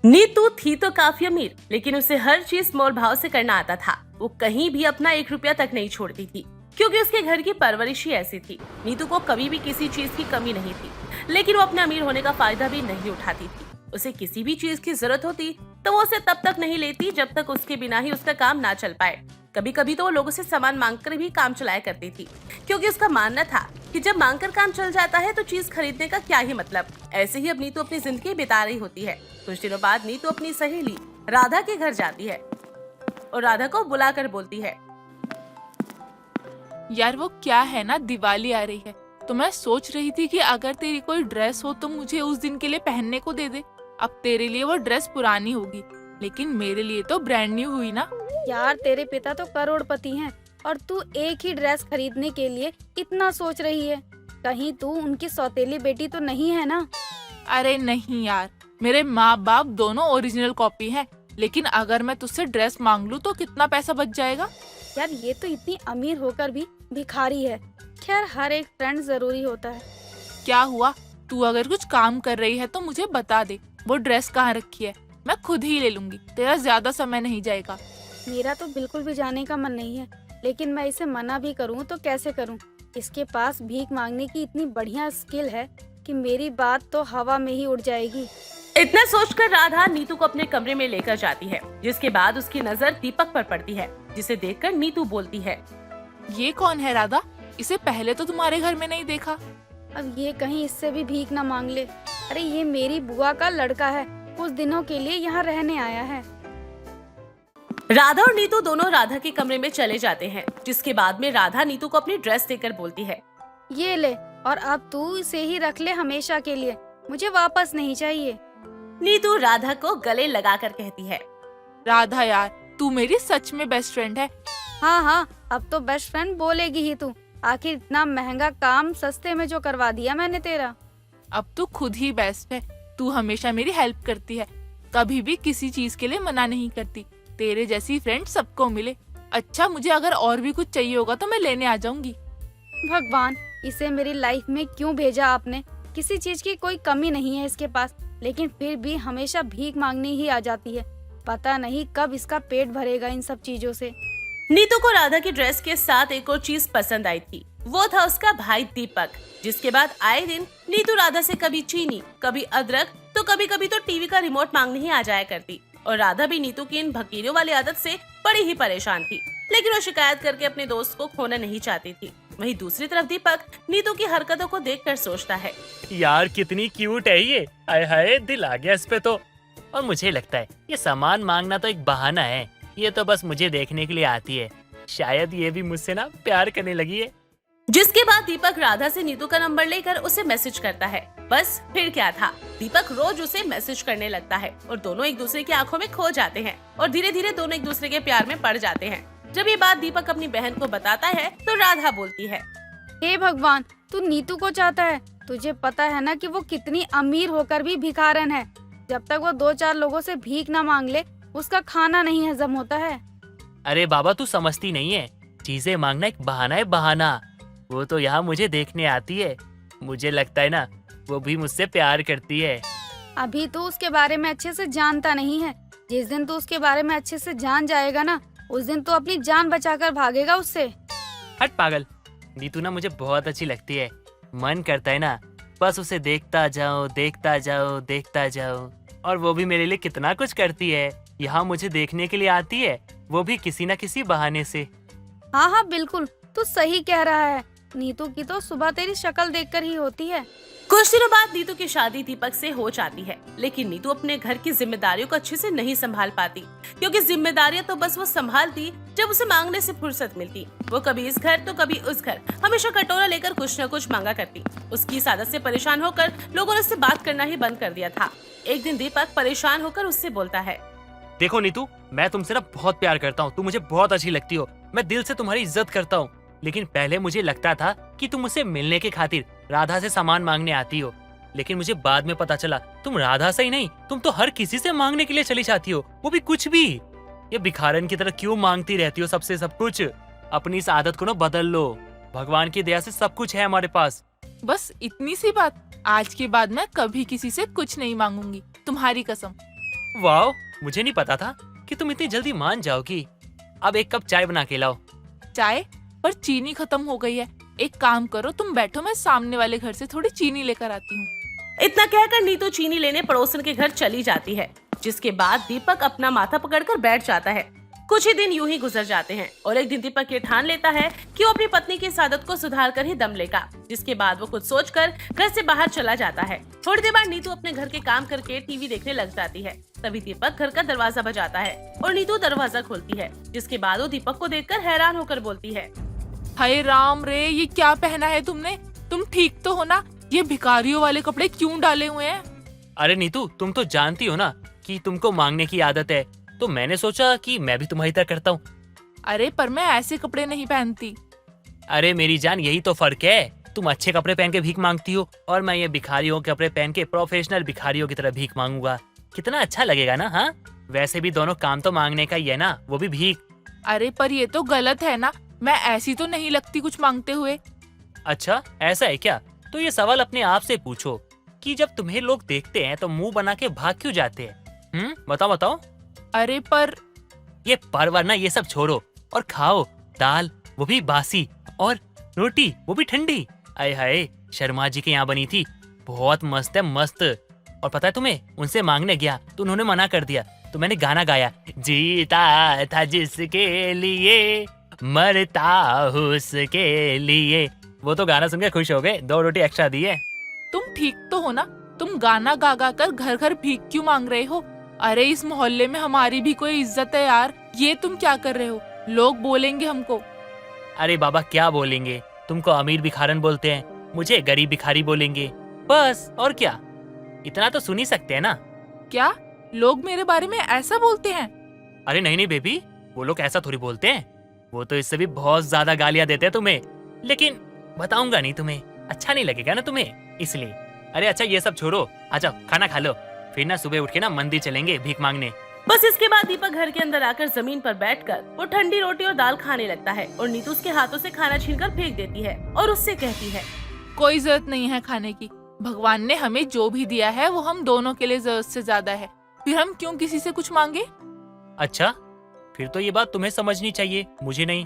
नीतू थी तो काफी अमीर, लेकिन उसे हर चीज मोल भाव से करना आता था। वो कहीं भी अपना 1 रुपया तक नहीं छोड़ती थी, क्योंकि उसके घर की परवरिश ही ऐसी थी। नीतू को कभी भी किसी चीज की कमी नहीं थी, लेकिन वो अपने अमीर होने का फायदा भी नहीं उठाती थी। उसे किसी भी चीज की जरूरत होती तो वो उसे तब तक नहीं लेती जब तक उसके बिना ही उसका काम ना चल पाए। कभी कभी तो वो लोगों से सामान मांगकर भी काम चलाया करती थी, क्योंकि उसका मानना था कि जब मांगकर काम चल जाता है तो चीज खरीदने का क्या ही मतलब। ऐसे ही अब नीतू अपनी जिंदगी बिता रही होती है। कुछ दिनों बाद नीतू अपनी सहेली राधा के घर जाती है और राधा को बुलाकर बोलती है, यार वो क्या है ना, दिवाली आ रही है तो मैं सोच रही थी कि अगर तेरी कोई ड्रेस हो तो मुझे उस दिन के लिए पहनने को दे दे। अब तेरे लिए वो ड्रेस पुरानी होगी, लेकिन मेरे लिए तो ब्रांड न्यू हुई ना। यार तेरे पिता तो करोड़पति हैं और तू एक ही ड्रेस खरीदने के लिए इतना सोच रही है। कहीं तू उनकी सौतेली बेटी तो नहीं है ना? अरे नहीं यार, मेरे माँ बाप दोनों ओरिजिनल कॉपी हैं, लेकिन अगर मैं तुझसे ड्रेस मांग लूँ तो कितना पैसा बच जाएगा? यार ये तो इतनी अमीर होकर भी भिखारी है। खैर हर एक फ्रेंड जरूरी होता है। क्या हुआ, तू अगर कुछ काम कर रही है तो मुझे बता दे, वो ड्रेस कहाँ रखी है, मैं खुद ही ले लूंगी, तेरा ज्यादा समय नहीं जाएगा। मेरा तो बिल्कुल भी जाने का मन नहीं है, लेकिन मैं इसे मना भी करूँ तो कैसे करूँ? इसके पास भीख मांगने की इतनी बढ़िया स्किल है कि मेरी बात तो हवा में ही उड़ जाएगी। इतना सोचकर राधा नीतू को अपने कमरे में लेकर जाती है, जिसके बाद उसकी नजर दीपक पर पड़ती है, जिसे देखकर नीतू बोलती है, ये कौन है राधा? इसे पहले तो तुम्हारे घर में नहीं देखा। अब ये कहीं इससे भी भीख न मांग ले। अरे ये मेरी बुआ का लड़का है, कुछ दिनों के लिए यहाँ रहने आया है। राधा और नीतू दोनों राधा के कमरे में चले जाते हैं, जिसके बाद में राधा नीतू को अपनी ड्रेस देकर बोलती है, ये ले, और अब तू इसे ही रख ले हमेशा के लिए, मुझे वापस नहीं चाहिए। नीतू राधा को गले लगाकर कहती है, राधा यार, तू मेरी सच में बेस्ट फ्रेंड है। हाँ हाँ, अब तो बेस्ट फ्रेंड बोलेगी ही तू। आखिर इतना महंगा काम सस्ते में जो करवा दिया मैंने तेरा। अब तू खुद ही बेस्ट है, तू हमेशा मेरी हेल्प करती है, कभी भी किसी चीज के लिए मना नहीं करती। तेरे जैसी फ्रेंड सबको मिले। अच्छा, मुझे अगर और भी कुछ चाहिए होगा तो मैं लेने आ जाऊंगी। भगवान, इसे मेरी लाइफ में क्यों भेजा आपने? किसी चीज की कोई कमी नहीं है इसके पास, लेकिन फिर भी हमेशा भीख मांगने ही आ जाती है। पता नहीं कब इसका पेट भरेगा इन सब चीजों से। नीतू को राधा की ड्रेस के साथ एक और चीज पसंद आई थी, वो था उसका भाई दीपक, जिसके बाद आए दिन नीतू राधा से कभी चीनी, कभी अदरक, तो कभी कभी तो टीवी का रिमोट मांगने ही आ जाया करती। और राधा भी नीतू की इन भकीरों वाली आदत से बड़ी ही परेशान थी, लेकिन वो शिकायत करके अपने दोस्त को खोना नहीं चाहती थी। वहीं दूसरी तरफ दीपक नीतू की हरकतों को देखकर सोचता है, यार कितनी क्यूट है ये, हाय हाय दिल आ गया इस पे तो। और मुझे लगता है ये सामान मांगना तो एक बहाना है, ये तो बस मुझे देखने के लिए आती है। शायद ये भी मुझसे ना प्यार करने लगी है। जिसके बाद दीपक राधा से नीतू का नंबर लेकर उसे मैसेज करता है। बस फिर क्या था, दीपक रोज उसे मैसेज करने लगता है और दोनों एक दूसरे की आंखों में खो जाते हैं और धीरे धीरे दोनों एक दूसरे के प्यार में पड़ जाते हैं। जब ये बात दीपक अपनी बहन को बताता है तो राधा बोलती है, हे भगवान, तू नीतू को चाहता है? तुझे पता है ना कि वो कितनी अमीर होकर भी भिखारन है। जब तक वो 2-4 लोगों से भीख न मांग ले, उसका खाना नहीं हजम होता है। अरे बाबा तू समझती नहीं है, चीजें मांगना एक बहाना है, बहाना। वो तो यहाँ मुझे देखने आती है, मुझे लगता है ना वो भी मुझसे प्यार करती है। अभी तो उसके बारे में अच्छे से जानता नहीं है। जिस दिन तू उसके बारे में अच्छे से जान जाएगा ना, उस दिन तो अपनी जान बचाकर भागेगा उससे। हट पागल, नीतू ना मुझे बहुत अच्छी लगती है। मन करता है ना बस उसे देखता जाओ देखता जाओ देखता जाओ। और वो भी मेरे लिए कितना कुछ करती है, यहाँ मुझे देखने के लिए आती है, वो भी किसी न किसी बहाने से। हाँ हाँ बिल्कुल, तू सही कह रहा है। नीतू की तो सुबह तेरी शक्ल देखकर ही होती है। कुछ दिनों बाद नीतू की शादी दीपक से हो जाती है, लेकिन नीतू अपने घर की जिम्मेदारियों को अच्छे से नहीं संभाल पाती, क्योंकि जिम्मेदारियां तो बस वो संभालती जब उसे मांगने से फुर्सत मिलती। वो कभी इस घर तो कभी उस घर, हमेशा कटोरा लेकर कुछ न कुछ मांगा करती। उसकी इस आदत से परेशान होकर लोगों ने उससे बात करना ही बंद कर दिया था। एक दिन दीपक परेशान होकर उससे बोलता है, देखो नीतू, मैं तुमसे ना बहुत प्यार करता हूँ, तुम मुझे बहुत अच्छी लगती हो, मैं दिल से तुम्हारी इज्जत करता हूँ। लेकिन पहले मुझे लगता था कि तुम मुझसे मिलने के खातिर राधा से सामान मांगने आती हो, लेकिन मुझे बाद में पता चला तुम राधा से ही नहीं, तुम तो हर किसी से मांगने के लिए चली जाती हो, वो भी कुछ भी। ये भिखारन की तरह क्यों मांगती रहती हो सबसे सब कुछ? अपनी इस आदत को ना बदल लो, भगवान की दया से सब कुछ है हमारे पास। बस इतनी सी बात, आज के बाद मैं कभी किसी से कुछ नहीं मांगूंगी, तुम्हारी कसम। वाह, मुझे नहीं पता था कि तुम इतनी जल्दी मान जाओगी। अब एक कप चाय बना के लाओ। चाय? पर चीनी खत्म हो गई है। एक काम करो, तुम बैठो, मैं सामने वाले घर से थोड़ी चीनी लेकर आती हूँ। इतना कहकर नीतू चीनी लेने पड़ोसन के घर चली जाती है, जिसके बाद दीपक अपना माथा पकड़कर बैठ जाता है। कुछ ही दिन यूं ही गुजर जाते हैं और एक दिन दीपक ये ठान लेता है कि वो अपनी पत्नी की इस आदत को सुधार कर ही दम लेगा, जिसके बाद वो कुछ सोचकर घर से बाहर चला जाता है। थोड़ी देर बाद नीतू अपने घर के काम करके टीवी देखने लग जाती है। तभी दीपक घर का दरवाजा बजाता है और नीतू दरवाजा खोलती है, जिसके बाद वो दीपक को देखकर हैरान होकर बोलती है, हाय राम रे, ये क्या पहना है तुमने? तुम ठीक तो हो ना? ये भिखारियों वाले कपड़े क्यों डाले हुए हैं? अरे नीतू, तुम तो जानती हो ना कि तुमको मांगने की आदत है, तो मैंने सोचा कि मैं भी तुम्हारी तरह करता हूँ। अरे पर मैं ऐसे कपड़े नहीं पहनती। अरे मेरी जान, यही तो फर्क है। तुम अच्छे कपड़े पहन के भीख मांगती हो और मैं ये भिखारियों के कपड़े पहन के प्रोफेशनल भिखारियों की तरह भीख मांगूंगा। कितना अच्छा लगेगा ना? हाँ, वैसे भी दोनों काम तो मांगने का ही है ना, वो भी भीख। अरे पर ये तो गलत है ना, मैं ऐसी तो नहीं लगती कुछ मांगते हुए। अच्छा, ऐसा है क्या? तो ये सवाल अपने आप से पूछो कि जब तुम्हें लोग देखते हैं तो मुंह बना के भाग क्यों जाते हैं? बताओ बताओ। अरे पर ये परवर ना, ये सब छोड़ो और खाओ दाल, वो भी बासी, और रोटी, वो भी ठंडी। आए हाय, शर्मा जी के यहाँ बनी थी, बहुत मस्त है, मस्त। और पता है तुम्हें, उनसे मांगने गया तो उन्होंने मना कर दिया, तो मैंने गाना गाया, जीता था जिसके लिए मरता उसके लिए। वो तो गाना सुन के खुश हो गए, 2 रोटी एक्स्ट्रा दी है। तुम ठीक तो हो ना? तुम गाना गा गा कर घर घर भीख क्यों मांग रहे हो? अरे इस मोहल्ले में हमारी भी कोई इज्जत है यार, ये तुम क्या कर रहे हो? लोग बोलेंगे हमको। अरे बाबा, क्या बोलेंगे? तुमको अमीर भिखारन बोलते हैं, मुझे गरीब भिखारी बोलेंगे, बस। और क्या, इतना तो सुन ही सकते हैं ना। क्या लोग मेरे बारे में ऐसा बोलते हैं? अरे नहीं नहीं बेबी, वो लोग ऐसा थोड़ी बोलते हैं, वो तो इससे भी बहुत ज्यादा गालियां देते हैं तुम्हें, लेकिन बताऊंगा नहीं तुम्हें, अच्छा नहीं लगेगा ना तुम्हें, इसलिए। अरे अच्छा, ये सब छोड़ो, आ जाओ खाना खा लो, फिर ना सुबह उठ के ना मंदिर चलेंगे भीख मांगने। बस इसके बाद दीपक घर के अंदर आकर जमीन पर बैठकर वो ठंडी रोटी और दाल खाने लगता है और नीतू उसके हाथों से खाना छीनकर फेंक देती है और उससे कहती है, कोई जरूरत नहीं है खाने की, भगवान ने हमें जो भी दिया है वो हम दोनों के लिए जरूरत से ज्यादा है, फिर हम क्यों किसी से कुछ मांगे? अच्छा, फिर तो ये बात तुम्हें समझनी चाहिए, मुझे नहीं।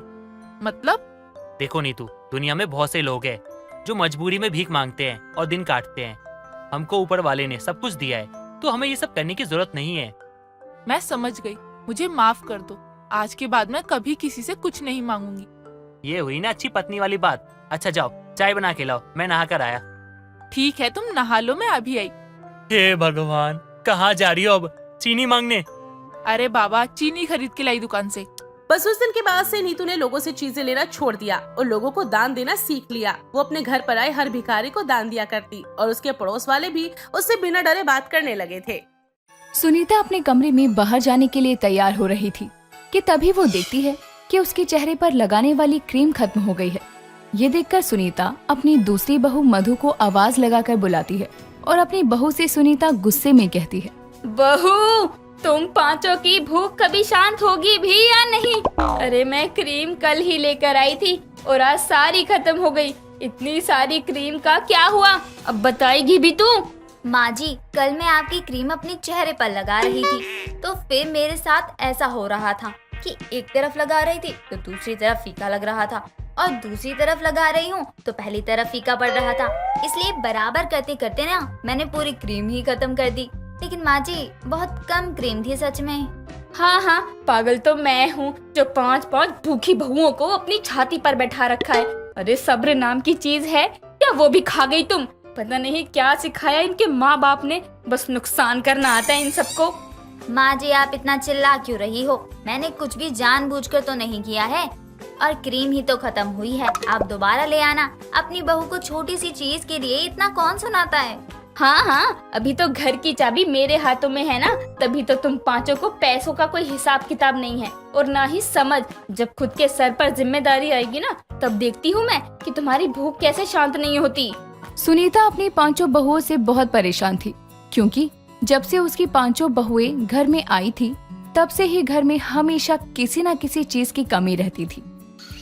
मतलब? देखो नीतू, दुनिया में बहुत से लोग हैं जो मजबूरी में भीख मांगते हैं और दिन काटते हैं। हमको ऊपर वाले ने सब कुछ दिया है, तो हमें ये सब करने की जरूरत नहीं है। मैं समझ गई, मुझे माफ कर दो, आज के बाद मैं कभी किसी से कुछ नहीं मांगूंगी। ये हुई ना अच्छी पत्नी वाली बात। अच्छा जाओ, चाय बना के लाओ, मैं नहा कर आया। ठीक है, तुम नहा लो, मैं अभी आई। हे भगवान, कहाँ जा रही हो अब? चीनी मांगने? अरे बाबा, चीनी खरीद के लाई दुकान से। बस उस दिन के बाद से नीतू ने लोगों से चीजें लेना छोड़ दिया और लोगों को दान देना सीख लिया। वो अपने घर पर आए हर भिखारी को दान दिया करती और उसके पड़ोस वाले भी उससे बिना डरे बात करने लगे थे। सुनीता अपने कमरे में बाहर जाने के लिए तैयार हो रही थी कि तभी वो देखती है कि उसके चेहरे पर लगाने वाली क्रीम खत्म हो गई है। ये देखकर सुनीता अपनी दूसरी बहू मधु को आवाज लगाकर बुलाती है और अपनी बहू से सुनीता गुस्से में कहती है, बहू, तुम पांचों की भूख कभी शांत होगी भी या नहीं? अरे मैं क्रीम कल ही लेकर आई थी और आज सारी खत्म हो गई। इतनी सारी क्रीम का क्या हुआ, अब बताएगी भी तू? माँ जी, कल मैं आपकी क्रीम अपने चेहरे पर लगा रही थी, तो फिर मेरे साथ ऐसा हो रहा था कि एक तरफ लगा रही थी तो दूसरी तरफ फीका लग रहा था, और दूसरी तरफ लगा रही हूँ तो पहली तरफ फीका पड़ रहा था। इसलिए बराबर करते करते ना मैंने पूरी क्रीम ही खत्म कर दी। लेकिन माँ जी, बहुत कम क्रीम थी सच में। हाँ हाँ, पागल तो मैं हूँ जो 5-5 भूखी बहुओं को अपनी छाती पर बैठा रखा है। अरे सब्र नाम की चीज है या वो भी खा गई तुम? पता नहीं क्या सिखाया इनके माँ बाप ने, बस नुकसान करना आता है इन सबको। माँ जी, आप इतना चिल्ला क्यों रही हो? मैंने कुछ भी जानबूझकर तो नहीं किया है, और क्रीम ही तो खत्म हुई है। आप दोबारा ले आना। अपनी बहू को छोटी सी चीज के लिए इतना कौन सुनाता है? हाँ हाँ, अभी तो घर की चाबी मेरे हाथों में है ना, तभी तो तुम पांचों को पैसों का कोई हिसाब किताब नहीं है और ना ही समझ। जब खुद के सर पर जिम्मेदारी आएगी ना, तब देखती हूँ मैं कि तुम्हारी भूख कैसे शांत नहीं होती। सुनीता अपनी पांचों बहुओं से बहुत परेशान थी, क्योंकि जब से उसकी पांचों बहुएं घर में आई थी, तब से ही घर में हमेशा किसी न किसी चीज की कमी रहती थी।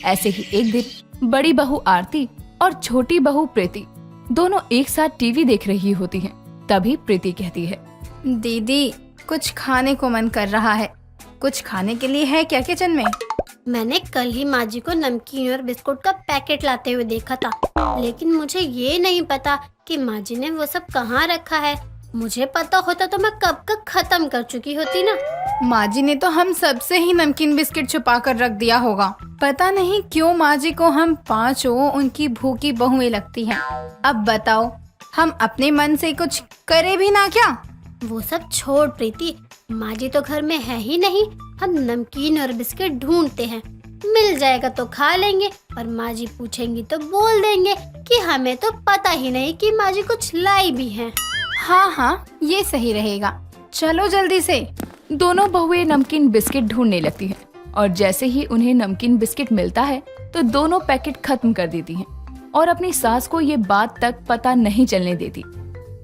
ऐसे ही एक दिन बड़ी बहू आरती और छोटी बहू प्रीति दोनों एक साथ टीवी देख रही होती हैं। तभी प्रीति कहती है, दीदी, कुछ खाने को मन कर रहा है। कुछ खाने के लिए है क्या किचन में? मैंने कल ही माँ जी को नमकीन और बिस्कुट का पैकेट लाते हुए देखा था, लेकिन मुझे ये नहीं पता कि माँ जी ने वो सब कहाँ रखा है। मुझे पता होता तो मैं कब का खत्म कर चुकी होती ना। माँ जी ने तो हम सबसे ही नमकीन बिस्किट छुपा कर रख दिया होगा। पता नहीं क्यों माँ जी को हम पांचों उनकी भूखी बहुएं लगती हैं। अब बताओ, हम अपने मन से कुछ करे भी ना क्या? वो सब छोड़ प्रीति, माँ जी तो घर में है ही नहीं। हम नमकीन और बिस्किट ढूंढते हैं, मिल जाएगा तो खा लेंगे, और माँ जी पूछेंगी तो बोल देंगे कि हमें तो पता ही नहीं कि माँ जी कुछ लाई भी हैं। हाँ हाँ, ये सही रहेगा। चलो जल्दी से। दोनों बहुएं नमकीन बिस्किट ढूंढने लगती हैं और जैसे ही उन्हें नमकीन बिस्किट मिलता है तो दोनों पैकेट खत्म कर देती हैं और अपनी सास को ये बात तक पता नहीं चलने देती।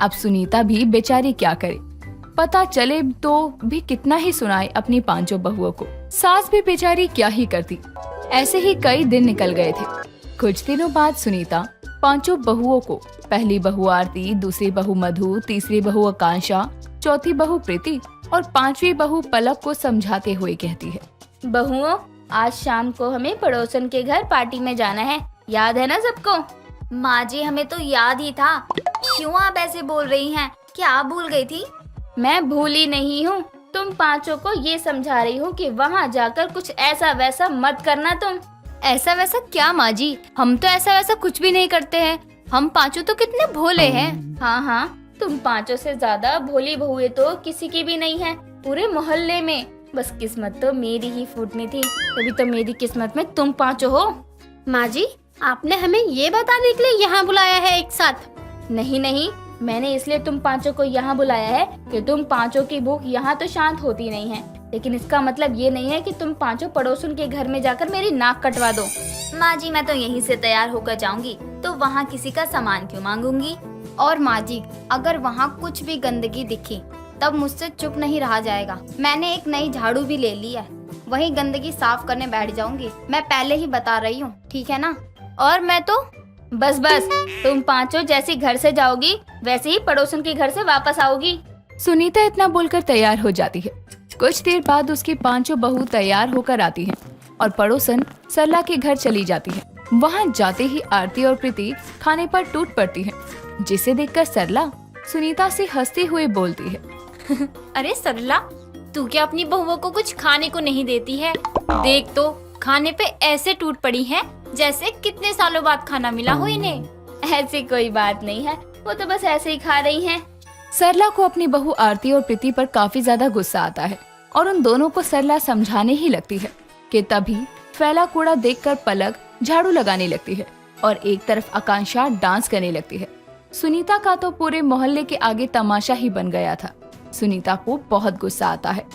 अब सुनीता भी बेचारी क्या करे, पता चले तो भी कितना ही सुनाए अपनी पांचों बहुओं को। सास भी बेचारी क्या ही करती। ऐसे ही कई दिन निकल गए थे। कुछ दिनों बाद सुनीता पांचों बहुओं को, पहली बहू आरती, दूसरी बहू मधु, तीसरी बहू आकांक्षा, चौथी बहू प्रीति और पांचवी बहू पलक को समझाते हुए कहती है, बहुओं, आज शाम को हमें पड़ोसन के घर पार्टी में जाना है, याद है ना सबको? माँ जी, हमें तो याद ही था। क्यों आप ऐसे बोल रही हैं? क्या आप भूल गई थी? मैं भूली नहीं हूँ, तुम पांचों को ये समझा रही हूँ कि वहाँ जाकर कुछ ऐसा वैसा मत करना तुम। ऐसा वैसा क्या माँ जी? हम तो ऐसा वैसा कुछ भी नहीं करते हैं। हम पांचों तो कितने भोले हैं। हाँ हाँ, तुम पांचों से ज्यादा भोली बहुएं तो किसी की भी नहीं है पूरे मोहल्ले में। बस किस्मत तो मेरी ही फूटनी थी, तभी तो मेरी किस्मत में तुम पांचों हो। माँ जी, आपने हमें ये बताने के लिए यहाँ बुलाया है एक साथ? नहीं नहीं, मैंने इसलिए तुम पांचों को यहाँ बुलाया है कि तुम पांचों की भूख यहाँ तो शांत होती नहीं है, लेकिन इसका मतलब ये नहीं है कि तुम पांचों पड़ोसन के घर में जाकर मेरी नाक कटवा दो। माँ जी, मैं तो यहीं से तैयार होकर जाऊंगी, तो वहाँ किसी का सामान क्यों मांगूंगी? और माँ जी, अगर वहाँ कुछ भी गंदगी दिखी तब मुझसे चुप नहीं रहा जाएगा। मैंने एक नई झाड़ू भी ले ली है, वही गंदगी साफ करने बैठ जाऊंगी। मैं पहले ही बता रही हूँ, ठीक है ना? और मैं तो बस तुम पांचों जैसी घर से जाओगी वैसे ही पड़ोसन के घर से वापस आओगी। सुनीता इतना बोलकर तैयार हो जाती है। कुछ देर बाद उसकी पांचों बहू तैयार होकर आती हैं और पड़ोसन सरला के घर चली जाती है। वहां जाते ही आरती और प्रीति खाने पर टूट पड़ती हैं, जिसे देखकर सरला सुनीता से हंसते हुए बोलती है, अरे सरला, तू क्या अपनी बहुओं को कुछ खाने को नहीं देती है? देख तो, खाने पे ऐसे टूट पड़ी हैं जैसे कितने सालों बाद खाना मिला हो इन्हें। ऐसी कोई बात नहीं है, वो तो बस ऐसे ही खा रही हैं। सरला को अपनी बहू आरती और प्रीति पर काफी ज्यादा गुस्सा आता है और उन दोनों को सरला समझाने ही लगती है कि तभी फैला कूड़ा देखकर पलक झाड़ू लगाने लगती है और एक तरफ आकांक्षा डांस करने लगती है। सुनीता का तो पूरे मोहल्ले के आगे तमाशा ही बन गया था। सुनीता को बहुत गुस्सा आता है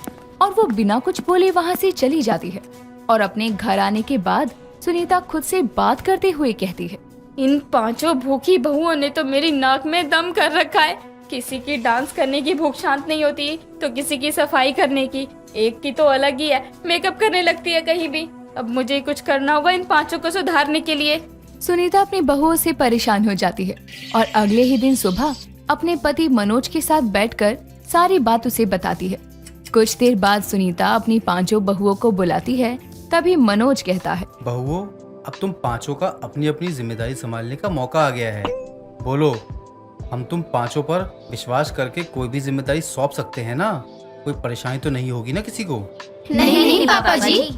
और वो बिना कुछ बोले वहाँ से चली जाती है और अपने घर आने के बाद सुनीता खुद से बात करते हुए कहती है, इन पांचों भूखी बहुओं ने तो मेरी नाक में दम कर रखा है। किसी की डांस करने की भूख शांत नहीं होती तो किसी की सफाई करने की। एक की तो अलग ही है, मेकअप करने लगती है कहीं भी। अब मुझे कुछ करना होगा इन पांचों को सुधारने के लिए। सुनीता अपनी बहुओं से परेशान हो जाती है और अगले ही दिन सुबह अपने पति मनोज के साथ बैठकर सारी बात उसे बताती है। कुछ देर बाद सुनीता अपनी पांचों बहुओं को बुलाती है। तभी मनोज कहता है, बहुओं, अब तुम पांचों का अपनी अपनी जिम्मेदारी संभालने का मौका आ गया है। बोलो, हम तुम पांचों पर विश्वास करके कोई भी जिम्मेदारी सौंप सकते हैं ना? कोई परेशानी तो नहीं होगी ना किसी को? नहीं पापा जी।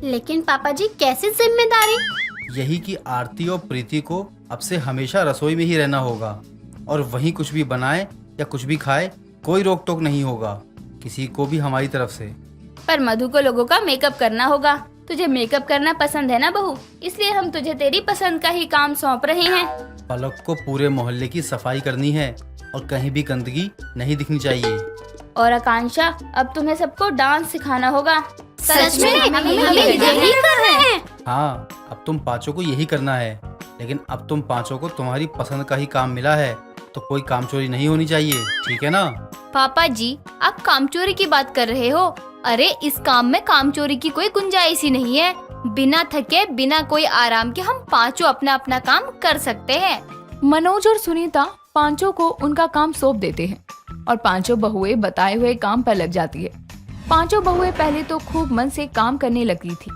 लेकिन पापा जी, कैसी जिम्मेदारी? यही कि आरती और प्रीति को अब से हमेशा रसोई में ही रहना होगा और वहीं कुछ भी बनाए या कुछ भी खाए, कोई रोक टोक नहीं होगा किसी को भी हमारी तरफ से। पर मधु को लोगों का मेकअप करना होगा। तुझे मेकअप करना पसंद है ना बहू, इसलिए हम तुझे तेरी पसंद का ही काम सौंप रहे हैं। पलक को पूरे मोहल्ले की सफाई करनी है और कहीं भी गंदगी नहीं दिखनी चाहिए। और आकांक्षा, अब तुम्हें सबको डांस सिखाना होगा। सच में? हम यही कर रहे हैं। हाँ, अब तुम पांचों को यही करना है, लेकिन अब तुम पांचों को तुम्हारी पसंद का ही काम मिला है तो कोई काम चोरी नहीं होनी चाहिए, ठीक है ना? पापा जी, आप काम चोरी की बात कर रहे हो? अरे, इस काम में काम चोरी की कोई गुंजाइश ही नहीं है। बिना थके, बिना कोई आराम के हम पांचों अपना अपना काम कर सकते हैं। मनोज और सुनीता पांचों को उनका काम सौंप देते हैं और पांचों बहुएं बताए हुए काम पर लग जाती है। पांचों बहुएं पहले तो खूब मन से काम करने लगी थी,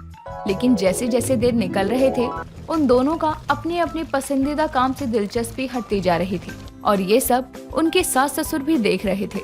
लेकिन जैसे जैसे दिन निकल रहे थे उन दोनों का अपने अपने पसंदीदा काम से दिलचस्पी हटती जा रही थी और ये सब उनके सास ससुर भी देख रहे थे।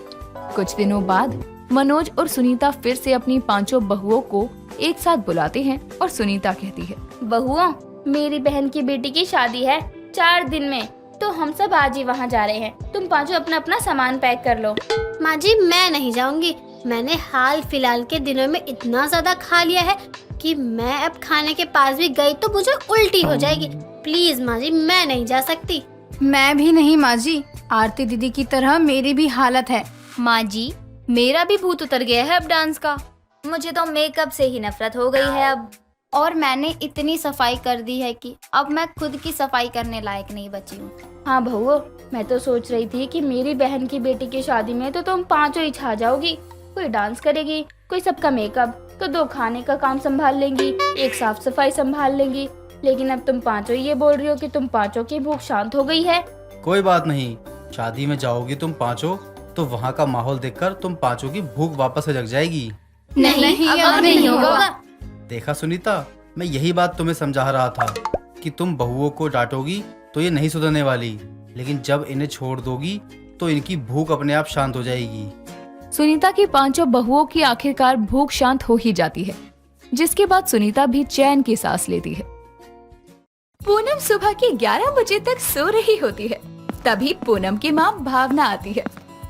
कुछ दिनों बाद मनोज और सुनीता फिर से अपनी पांचों बहुओं को एक साथ बुलाते हैं और सुनीता कहती है, बहुओं, मेरी बहन की बेटी की शादी है 4 दिन में, तो हम सब आज ही वहाँ जा रहे हैं। तुम पांचों अपना अपना सामान पैक कर लो। माँ जी, मैं नहीं जाऊंगी। मैंने हाल फिलहाल के दिनों में इतना ज्यादा खा लिया है कि मैं अब खाने के पास भी गई तो मुझे उल्टी हो जाएगी। प्लीज माँ जी, मैं नहीं जा सकती। मैं भी नहीं माँ जी, आरती दीदी की तरह मेरी भी हालत है। माँ जी, मेरा भी भूत उतर गया है अब डांस का। मुझे तो मेकअप से ही नफरत हो गई है अब। और मैंने इतनी सफाई कर दी है कि अब मैं खुद की सफाई करने लायक नहीं बची हूँ। हाँ बहुओं, मैं तो सोच रही थी कि मेरी बहन की बेटी की शादी में तो तुम पांचों ही छा जाओगी। कोई डांस करेगी, कोई सबका मेकअप, तो 2 खाने का काम संभाल लेंगी, 1 साफ सफाई संभाल लेंगी। लेकिन अब तुम पांचों ये बोल रही हो कि तुम पांचों की भूख शांत हो गई है। कोई बात नहीं, शादी में जाओगी तुम पांचों तो वहाँ का माहौल देखकर तुम पांचों की भूख वापस से जग जाएगी। नहीं, अब नहीं होगा। देखा सुनीता, मैं यही बात तुम्हें समझा रहा था कि तुम बहुओं को डांटोगी तो ये नहीं सुधरने वाली, लेकिन जब इन्हें छोड़ दोगी तो इनकी भूख अपने आप शांत हो जाएगी। सुनीता की पांचों बहुओं की आखिरकार भूख शांत हो ही जाती है, जिसके बाद सुनीता भी चैन की सांस लेती है। पूनम सुबह के 11 बजे तक सो रही होती है। तभी पूनम की माँ भावना आती है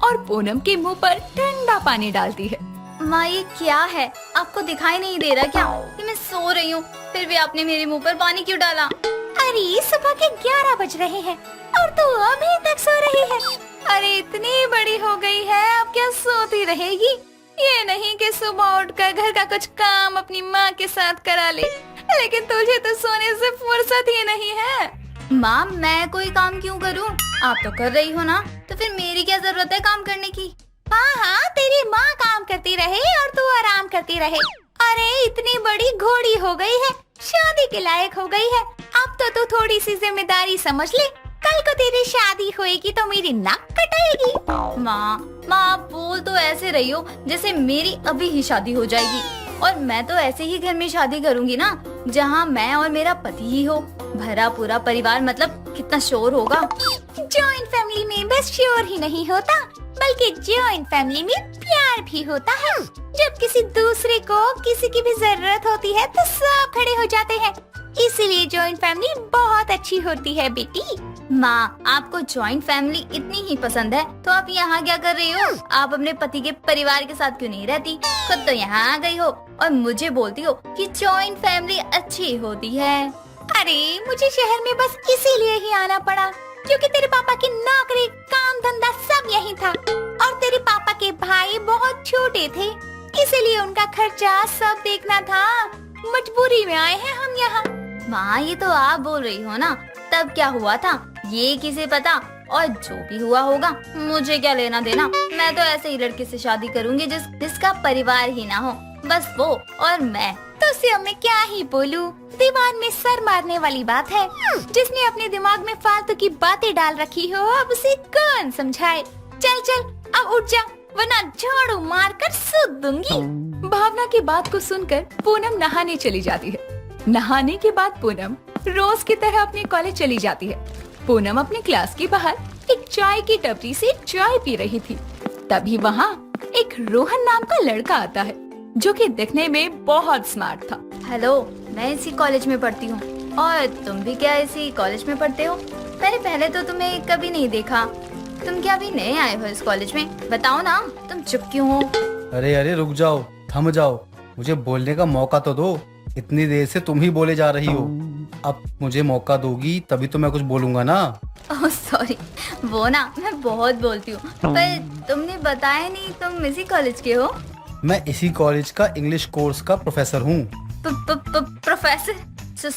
और पूनम के मुंह पर ठंडा पानी डालती है। माँ, ये क्या है? आपको दिखाई नहीं दे रहा क्या कि मैं सो रही हूँ? फिर भी आपने मेरे मुंह पर पानी क्यों डाला? अरे सुबह के 11 बज रहे हैं और तू अभी तक सो रही है। अरे इतनी बड़ी हो गई है, अब क्या सोती रहेगी? ये नहीं कि सुबह उठकर घर का कुछ काम अपनी माँ के साथ करा ले, लेकिन तुझे तो सोने से फुर्सत ही नहीं है। माँ, मैं कोई काम क्यों करूँ? आप तो कर रही हो ना, तो फिर मेरी क्या जरूरत है काम करने की? हाँ, तेरी माँ काम करती रहे और तू आराम करती रहे। अरे इतनी बड़ी घोड़ी हो गई है, शादी के लायक हो गई है। अब तो तू थोड़ी सी जिम्मेदारी समझ ले। कल को तेरी शादी होएगी तो मेरी नाक कटाएगी। माँ, आप बोल तो ऐसे रही हो जैसे मेरी अभी ही शादी हो जाएगी, और मैं तो ऐसे ही घर में शादी करूंगी ना जहाँ मैं और मेरा पति ही हो। भरा पूरा परिवार, मतलब कितना शोर होगा। जॉइंट फैमिली में बस शोर ही नहीं होता, बल्कि जॉइंट फैमिली में प्यार भी होता है। जब किसी दूसरे को किसी की भी जरूरत होती है तो सब खड़े हो जाते हैं। इसीलिए जॉइंट फैमिली बहुत अच्छी होती है बेटी। माँ, आपको जॉइंट फैमिली इतनी ही पसंद है तो आप यहाँ क्या कर रही हो? आप अपने पति के परिवार के साथ क्यों नहीं रहती? खुद तो यहाँ आ गई हो और मुझे बोलती हो कि जॉइंट फैमिली अच्छी होती है। अरे मुझे शहर में बस इसीलिए ही आना पड़ा क्योंकि तेरे पापा की नौकरी, काम धंधा सब यही था, और तेरे पापा के भाई बहुत छोटे थे, इसीलिए उनका खर्चा सब देखना था। मजबूरी में आए हैं हम यहाँ। माँ, ये तो आप बोल रही हो ना, तब क्या हुआ था ये किसे पता, और जो भी हुआ होगा मुझे क्या लेना देना। मैं तो ऐसे ही लड़के से शादी करूंगी जिसका परिवार ही ना हो, बस वो और मैं। तो उसे मैं क्या ही बोलूं, दीवार में सर मारने वाली बात है। जिसने अपने दिमाग में फालतू की बातें डाल रखी हो, अब उसे कौन समझाए। चल चल अब उठ जा, वरना झाड़ू मार कर सूद दूंगी। भावना की बात को सुनकर पूनम नहाने चली जाती है। नहाने के बाद पूनम रोज की तरह अपने कॉलेज चली जाती है। पूनम अपने क्लास के बाहर एक चाय की टपरी से चाय पी रही थी। तभी वहाँ एक रोहन नाम का लड़का आता है, जो कि दिखने में बहुत स्मार्ट था। हेलो, मैं इसी कॉलेज में पढ़ती हूँ, और तुम भी क्या इसी कॉलेज में पढ़ते हो? मैंने पहले तो तुम्हें कभी नहीं देखा। तुम क्या अभी नए आए हो इस कॉलेज में? बताओ ना, तुम चुप क्यों हो? अरे रुक जाओ, थम जाओ, मुझे बोलने का मौका तो दो। इतनी देर से तुम ही बोले जा रही हो, अब मुझे मौका दोगी तभी तो मैं कुछ बोलूंगा ना। ओह सॉरी, वो ना मैं बहुत बोलती हूँ, पर तुमने बताया नहीं तुम इसी कॉलेज के हो। मैं इसी कॉलेज का इंग्लिश कोर्स का प्रोफेसर हूँ। प्रोफेसर?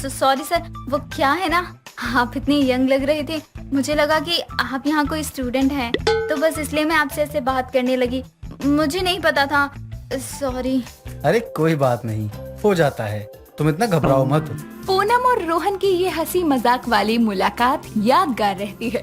सॉरी सर, वो क्या है ना, आप इतनी यंग लग रहे थे, मुझे लगा कि आप यहाँ कोई स्टूडेंट हैं, तो बस इसलिए मैं आपसे ऐसे बात करने लगी। मुझे नहीं पता था, सॉरी। अरे कोई बात नहीं, हो जाता है, तुम इतना घबराओ मत। पूनम और रोहन की ये हंसी मजाक वाली मुलाकात यादगार रहती है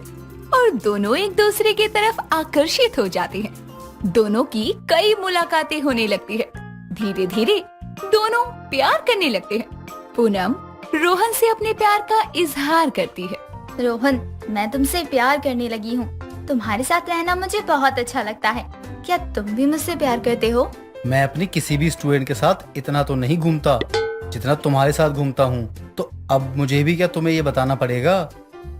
और दोनों एक दूसरे की तरफ आकर्षित हो जाते हैं। दोनों की कई मुलाकातें होने लगती है। धीरे धीरे दोनों प्यार करने लगते हैं। पूनम रोहन से अपने प्यार का इजहार करती है। रोहन, मैं तुमसे प्यार करने लगी हूँ। तुम्हारे साथ रहना मुझे बहुत अच्छा लगता है। क्या तुम भी मुझसे प्यार करते हो? मैं अपनी किसी भी स्टूडेंट के साथ इतना तो नहीं घूमता जितना तुम्हारे साथ घूमता हूँ। तो अब मुझे भी क्या तुम्हें ये बताना पड़ेगा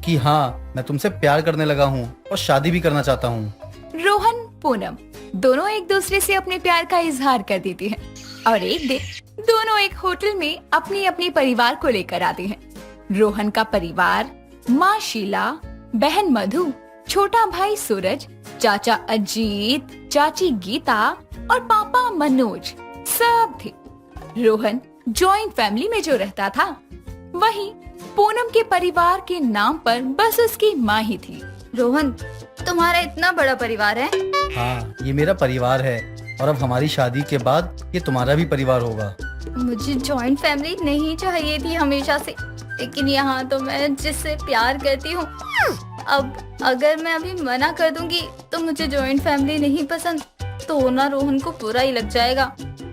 कि हाँ, मैं तुमसे प्यार करने लगा हूँ और शादी भी करना चाहता हूँ। रोहन पूनम दोनों एक दूसरे से अपने प्यार का इजहार कर देते हैं और एक दिन दोनों एक होटल में अपनी अपनी परिवार को लेकर आते हैं। रोहन का परिवार माँ शीला, बहन मधु, छोटा भाई सूरज, चाचा अजीत, चाची गीता और पापा मनोज सब थे। रोहन जॉइंट फैमिली में जो रहता था, वहीं पूनम के परिवार के नाम पर बस उसकी माँ ही थी। रोहन, तुम्हारा इतना बड़ा परिवार है? हाँ, ये मेरा परिवार है और अब हमारी शादी के बाद ये तुम्हारा भी परिवार होगा। मुझे जॉइंट फैमिली नहीं चाहिए थी हमेशा से, लेकिन यहाँ तो मैं जिससे प्यार करती हूँ, अब अगर मैं अभी मना कर दूंगी तो मुझे जॉइंट फैमिली नहीं पसंद, तो ना रोहन को बुरा ही लग जाएगा।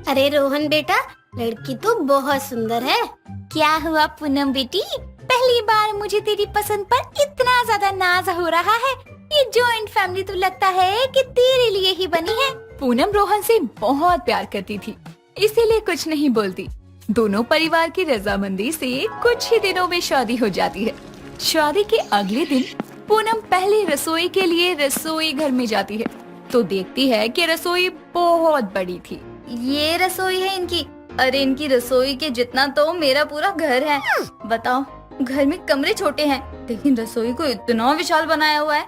अरे रोहन बेटा, लड़की तो बहुत सुंदर है। क्या हुआ पूनम बेटी? पहली बार मुझे तेरी पसंद पर इतना ज्यादा नाज हो रहा है। ये जॉइंट फैमिली तो लगता है कि तेरे लिए ही बनी है। पूनम रोहन से बहुत प्यार करती थी, इसीलिए कुछ नहीं बोलती। दोनों परिवार की रजामंदी से कुछ ही दिनों में शादी हो जाती है। शादी के अगले दिन पूनम पहले रसोई के लिए रसोई घर में जाती है तो देखती है कि रसोई बहुत बड़ी थी। ये रसोई है इनकी? अरे इनकी रसोई के जितना तो मेरा पूरा घर है। बताओ, घर में कमरे छोटे हैं लेकिन रसोई को इतना विशाल बनाया हुआ है।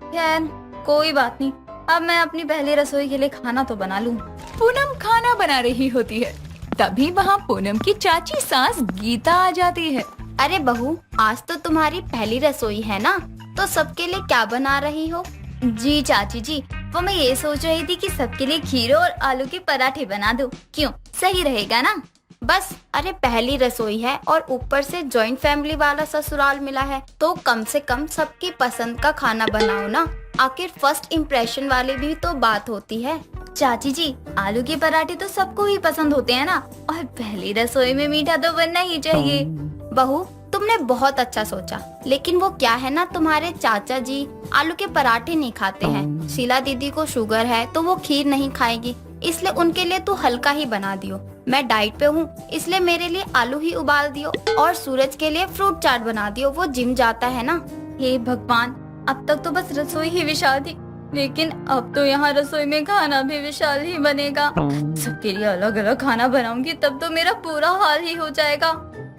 खैर कोई बात नहीं, अब मैं अपनी पहली रसोई के लिए खाना तो बना लूं। पूनम खाना बना रही होती है, तभी वहाँ पूनम की चाची सास गीता आ जाती है। अरे बहू, आज तो तुम्हारी पहली रसोई है ना, तो सबके लिए क्या बना रही हो? जी चाची जी, वो मैं ये सोच रही थी कि सबके लिए खीर और आलू के पराठे बना दूं। क्यों, सही रहेगा ना? बस, अरे पहली रसोई है और ऊपर से जॉइंट फैमिली वाला ससुराल मिला है, तो कम से कम सबकी पसंद का खाना बनाओ ना। आखिर फर्स्ट इम्प्रेशन वाली भी तो बात होती है। चाची जी, आलू के पराठे तो सबको ही पसंद होते हैं ना, और पहली रसोई में मीठा तो बनना ही चाहिए। बहू, तुमने बहुत अच्छा सोचा, लेकिन वो क्या है ना, तुम्हारे चाचा जी आलू के पराठे नहीं खाते हैं। शीला दीदी को शुगर है तो वो खीर नहीं खाएगी, इसलिए उनके लिए तू हल्का ही बना दियो। मैं डाइट पे हूँ, इसलिए मेरे लिए आलू ही उबाल दियो, और सूरज के लिए फ्रूट चाट बना दियो, वो जिम जाता है ना। हे भगवान, अब तक तो बस रसोई ही विशाल थी, लेकिन अब तो यहाँ रसोई में खाना भी विशाल ही बनेगा। सबके लिए अलग अलग खाना बनाऊंगी तब तो मेरा पूरा हाल ही हो जाएगा।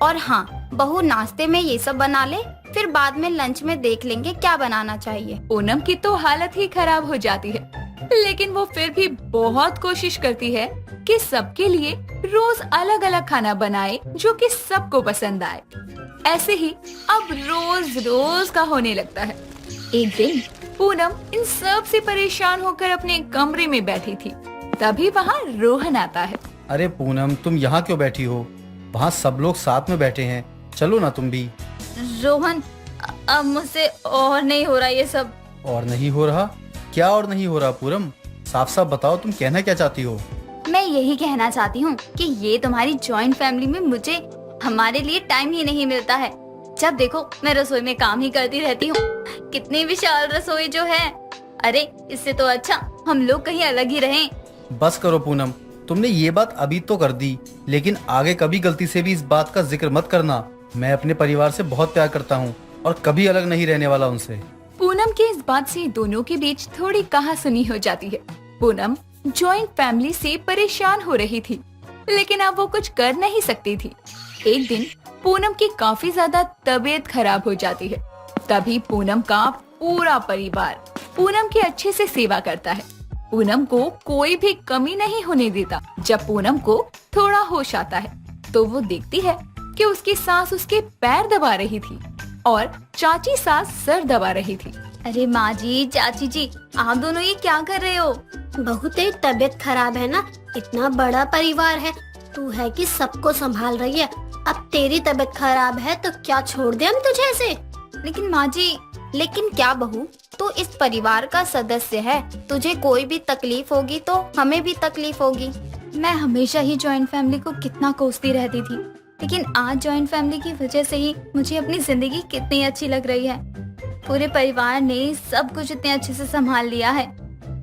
और हाँ बहू, नाश्ते में ये सब बना ले, फिर बाद में लंच में देख लेंगे क्या बनाना चाहिए। पूनम की तो हालत ही खराब हो जाती है, लेकिन वो फिर भी बहुत कोशिश करती है कि सबके लिए रोज अलग अलग खाना बनाए जो कि सबको पसंद आए। ऐसे ही अब रोज रोज का होने लगता है। एक दिन पूनम इन सब से परेशान होकर अपने कमरे में बैठी थी, तभी वहाँ रोहन आता है। अरे पूनम, तुम यहाँ क्यों बैठी हो? वहाँ सब लोग साथ में बैठे हैं, चलो ना तुम भी। रोहन, अब मुझसे और नहीं हो रहा ये सब। और नहीं हो रहा? क्या और नहीं हो रहा पूनम? साफ साफ बताओ, तुम कहना क्या चाहती हो? मैं यही कहना चाहती हूँ कि ये तुम्हारी जॉइंट फैमिली में मुझे हमारे लिए टाइम ही नहीं मिलता है। जब देखो मैं रसोई में काम ही करती रहती हूँ। कितनी विशाल रसोई जो है। अरे इससे तो अच्छा हम लोग कहीं अलग ही रहें। बस करो पूनम, तुमने ये बात अभी तो कर दी, लेकिन आगे कभी गलती से भी इस बात का जिक्र मत करना। मैं अपने परिवार से बहुत प्यार करता हूँ और कभी अलग नहीं रहने वाला उनसे। पूनम के इस बात से दोनों के बीच थोड़ी कहासुनी हो जाती है। पूनम जॉइंट फैमिली से परेशान हो रही थी, लेकिन अब वो कुछ कर नहीं सकती थी। एक दिन पूनम की काफी ज्यादा तबीयत खराब हो जाती है, तभी पूनम का पूरा परिवार पूनम की अच्छे से सेवा करता है। पूनम को कोई भी कमी नहीं होने देता। जब पूनम को थोड़ा होश आता है तो वो देखती है कि उसकी सास उसके पैर दबा रही थी और चाची सास सर दबा रही थी। अरे माँ जी, चाची जी, आप दोनों ये क्या कर रहे हो? बहुत तेरी तबीयत खराब है ना, इतना बड़ा परिवार है, तू है कि सबको संभाल रही है। अब तेरी तबीयत खराब है तो क्या छोड़ दे हम तुझे ऐसे? लेकिन माँ जी, लेकिन क्या बहू, तू इस परिवार का सदस्य है, तुझे कोई भी तकलीफ होगी तो हमें भी तकलीफ होगी। मैं हमेशा ही जॉइंट फैमिली को कितना कोसती रहती थी, लेकिन आज जॉइंट फैमिली की वजह से ही मुझे अपनी जिंदगी कितनी अच्छी लग रही है। पूरे परिवार ने सब कुछ इतने अच्छे से संभाल लिया है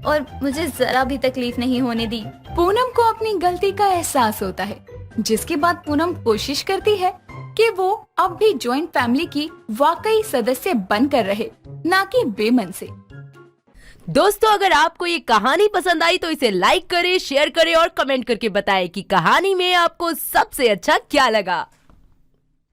और मुझे जरा भी तकलीफ नहीं होने दी। पूनम को अपनी गलती का एहसास होता है, जिसके बाद पूनम कोशिश करती है कि वो अब भी जॉइंट फैमिली की वाकई सदस्य बनकर रहे, ना कि बेमन से। दोस्तों, अगर आपको ये कहानी पसंद आई तो इसे लाइक करें, शेयर करें और कमेंट करके बताएं कि कहानी में आपको सबसे अच्छा क्या लगा।